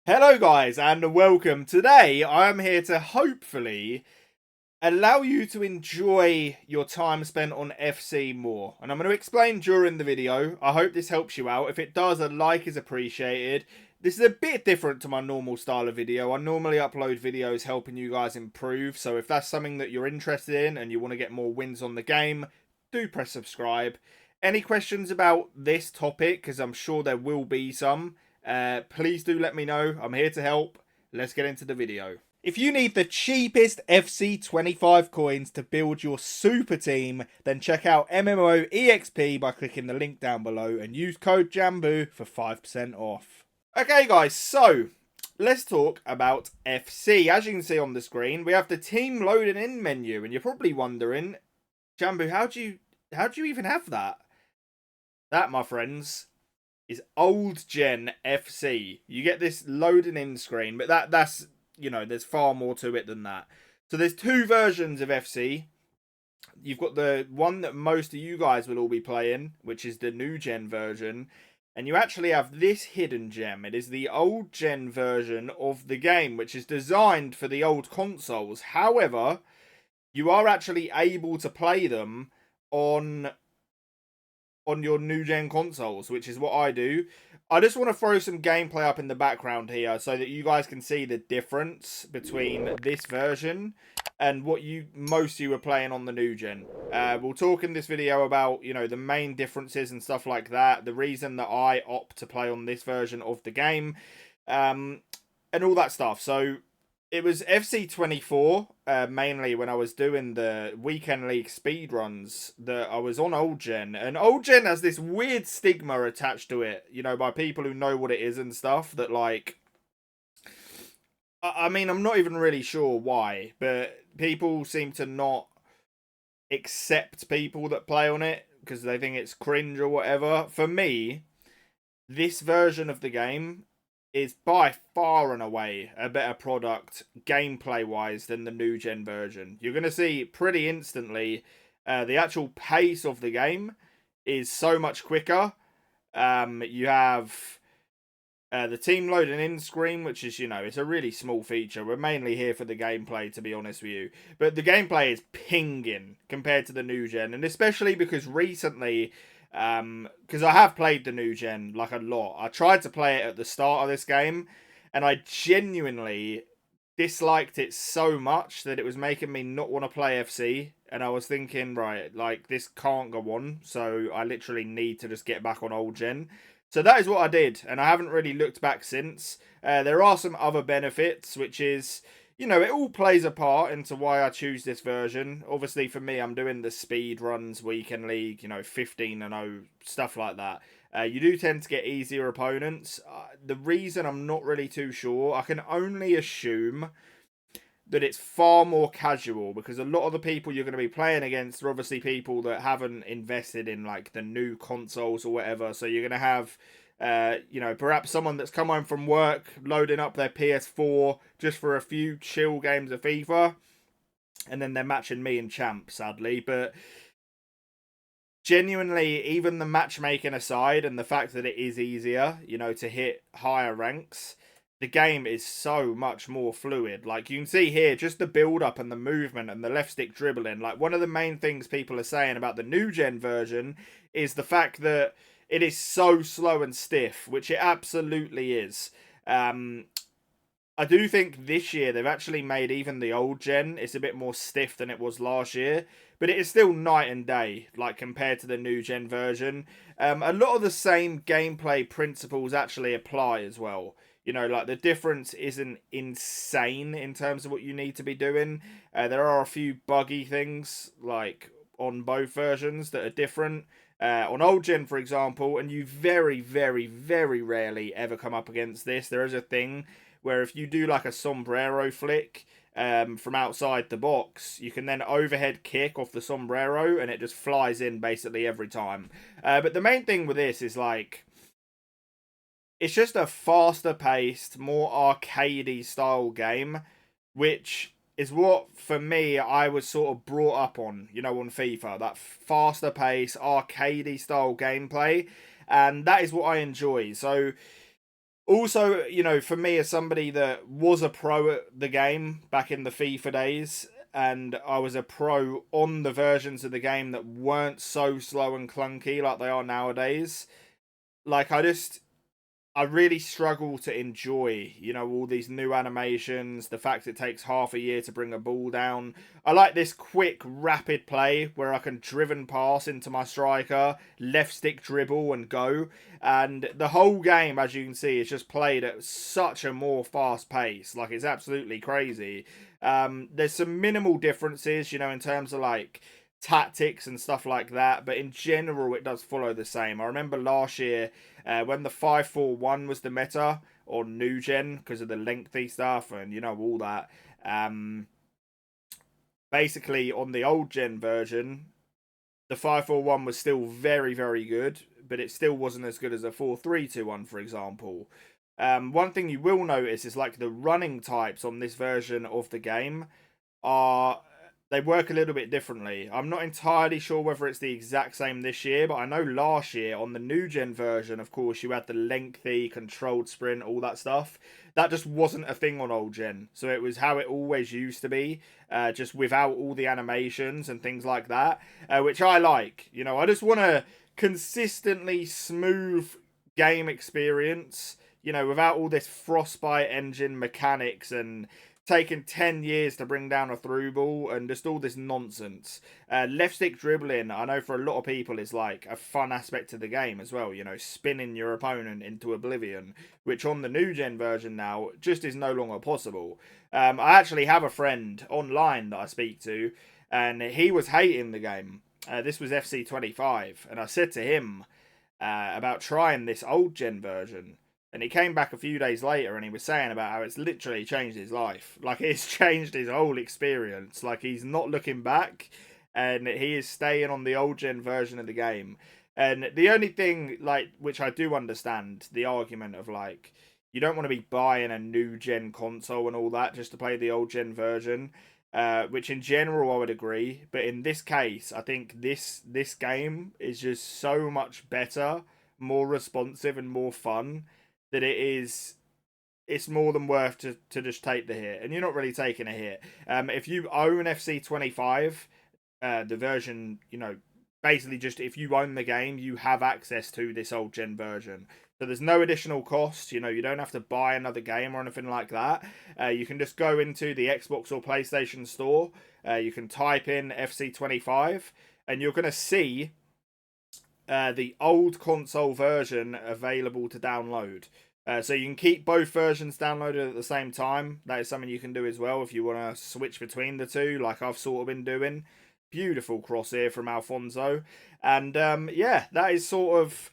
Hello guys and welcome. Today I am here to hopefully allow you to enjoy your time spent on FC more. And I'm going to explain during the video. I hope this helps you out. If it does, a like is appreciated. This is a bit different to my normal style of video. I normally upload videos helping you guys improve. So if that's something that you're interested in and you want to get more wins on the game, do press subscribe. Any questions about this topic, because I'm sure there will be some, please do let me know. I'm here to help. Let's get into the video. If you need the cheapest FC25 coins to build your super team, then check out MMOEXP by clicking the link down below and use code JambooUK for 5% off. Okay guys, so let's talk about FC. As you can see on the screen, we have the team loading in menu, and you're probably wondering, Jamboo, how do you even have that? That, my friends, is old gen FC. You get this loading in screen, but that's, you know, there's far more to it than that. So there's two versions of FC. You've got the one that most of you guys will all be playing, which is the new gen version. And you actually have this hidden gem. It is the old gen version of the game, which is designed for the old consoles. However, you are actually able to play them on your new gen consoles, which is what I do. I just want to throw some gameplay up in the background here so that you guys can see the difference between this version and what most of you are playing on the new gen. We'll talk in this video about, you know, the main differences and stuff like that, the reason that I opt to play on this version of the game, and all that stuff. So it was FC24, mainly when I was doing the weekend league speedruns, that I was on old gen. And old gen has this weird stigma attached to it, you know, by people who know what it is and stuff, that, like, I mean, I'm not even really sure why, but people seem to not accept people that play on it because they think it's cringe or whatever. For me, this version of the game is by far and away a better product gameplay wise than the new gen version. You're going to see pretty instantly the actual pace of the game is so much quicker. You have the team loading in screen, which is, you know, it's a really small feature. We're mainly here for the gameplay, to be honest with you. But the gameplay is pinging compared to the new gen, and especially because recently, because I have played the new gen like a lot. I tried to play it at the start of this game, and I genuinely disliked it so much that it was making me not want to play FC. And I was thinking, right, like, this can't go on, so I literally need to just get back on old gen. So that is what I did, and I haven't really looked back since. There are some other benefits, which is, you know, it all plays a part into why I choose this version. Obviously, for me, I'm doing the speed runs, weekend league, you know, 15-0, stuff like that. You do tend to get easier opponents. The reason I'm not really too sure, I can only assume that it's far more casual, because a lot of the people you're going to be playing against are obviously people that haven't invested in, like, the new consoles or whatever. So you're going to have, you know, perhaps someone that's come home from work loading up their PS4 just for a few chill games of FIFA, and then they're matching me in champ, sadly. But genuinely, even the matchmaking aside, and the fact that it is easier, you know, to hit higher ranks, the game is so much more fluid. Like, you can see here, just the build-up and the movement and the left stick dribbling. Like, one of the main things people are saying about the new gen version is the fact that it is so slow and stiff, which it absolutely is. I do think this year they've actually made even the old gen, it's a bit more stiff than it was last year, but it is still night and day, like, compared to the new gen version. A lot of the same gameplay principles actually apply as well. You know, like, the difference isn't insane in terms of what you need to be doing. There are a few buggy things, like, on both versions that are different. On old gen, for example, and you very, very, very rarely ever come up against this, there is a thing where if you do, like, a sombrero flick from outside the box, you can then overhead kick off the sombrero, and it just flies in basically every time. But the main thing with this is, like, it's just a faster paced, more arcadey style game, which is what, for me, I was sort of brought up on, you know, on FIFA. That faster pace, arcadey style gameplay. And that is what I enjoy. So Also, you know, for me as somebody that was a pro at the game back in the FIFA days, and I was a pro on the versions of the game that weren't so slow and clunky like they are nowadays, like I really struggle to enjoy, you know, all these new animations, the fact it takes half a year to bring a ball down. I like this quick, rapid play where I can driven pass into my striker, left stick dribble and go. And the whole game, as you can see, is just played at such a more fast pace. Like, it's absolutely crazy. There's some minimal differences, you know, in terms of like tactics and stuff like that, but in general it does follow the same. I remember last year when the 5-4-1 was the meta on new gen because of the lengthy stuff and you know all that. Basically on the old gen version the 5-4-1 was still very very good, but it still wasn't as good as a 4-3-2-1, for example. One thing you will notice is like the running types on this version of the game are, they work a little bit differently. I'm not entirely sure whether it's the exact same this year, but I know last year on the new gen version, of course, you had the lengthy controlled sprint, all that stuff. That just wasn't a thing on old gen. So it was how it always used to be, just without all the animations and things like that, which I like. You know, I just want a consistently smooth game experience, you know, without all this Frostbite engine mechanics and taken 10 years to bring down a through ball and just all this nonsense. Left stick dribbling, I know for a lot of people, is like a fun aspect of the game as well, you know, spinning your opponent into oblivion, which on the new gen version now just is no longer possible. I actually have a friend online that I speak to, and he was hating the game. This was FC25, and I said to him about trying this old gen version. And he came back a few days later and he was saying about how it's literally changed his life. Like, it's changed his whole experience. Like, he's not looking back and he is staying on the old gen version of the game. And the only thing, like, which I do understand, the argument of, like, you don't want to be buying a new gen console and all that just to play the old gen version. Which in general I would agree, but in this case, I think this game is just so much better, more responsive, and more fun that it's more than worth to just take the hit. And you're not really taking a hit. If you own FC25, the version, you know, basically just if you own the game, you have access to this old gen version. So there's no additional cost, you know, you don't have to buy another game or anything like that. You can just go into the Xbox or PlayStation store, you can type in FC25, and you're going to see the old console version available to download. So you can keep both versions downloaded at the same time. That is something you can do as well if you want to switch between the two, like I've sort of been doing. Beautiful cross here from Alfonso. And yeah, that is sort of,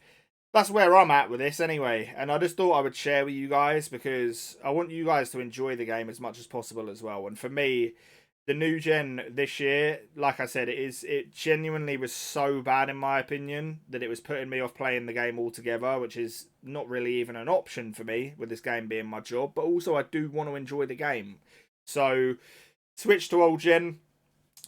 that's where I'm at with this anyway. And I just thought I would share with you guys because I want you guys to enjoy the game as much as possible as well. And for me, the new gen this year, like I said, it genuinely was so bad in my opinion that it was putting me off playing the game altogether, which is not really even an option for me with this game being my job. But also I do want to enjoy the game. So switch to old gen.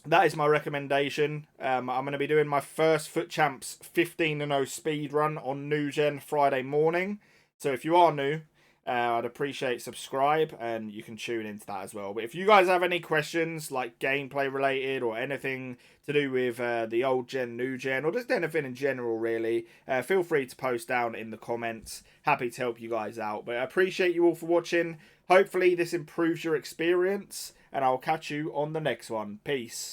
That is my recommendation. I'm going to be doing my first Foot Champs 15-0 speed run on new gen Friday morning. So if you are new, I'd appreciate subscribe and you can tune into that as well. But if you guys have any questions like gameplay related or anything to do with the old gen, new gen, or just anything in general really, feel free to post down in the comments. Happy to help you guys out. But I appreciate you all for watching. Hopefully this improves your experience and I'll catch you on the next one. Peace.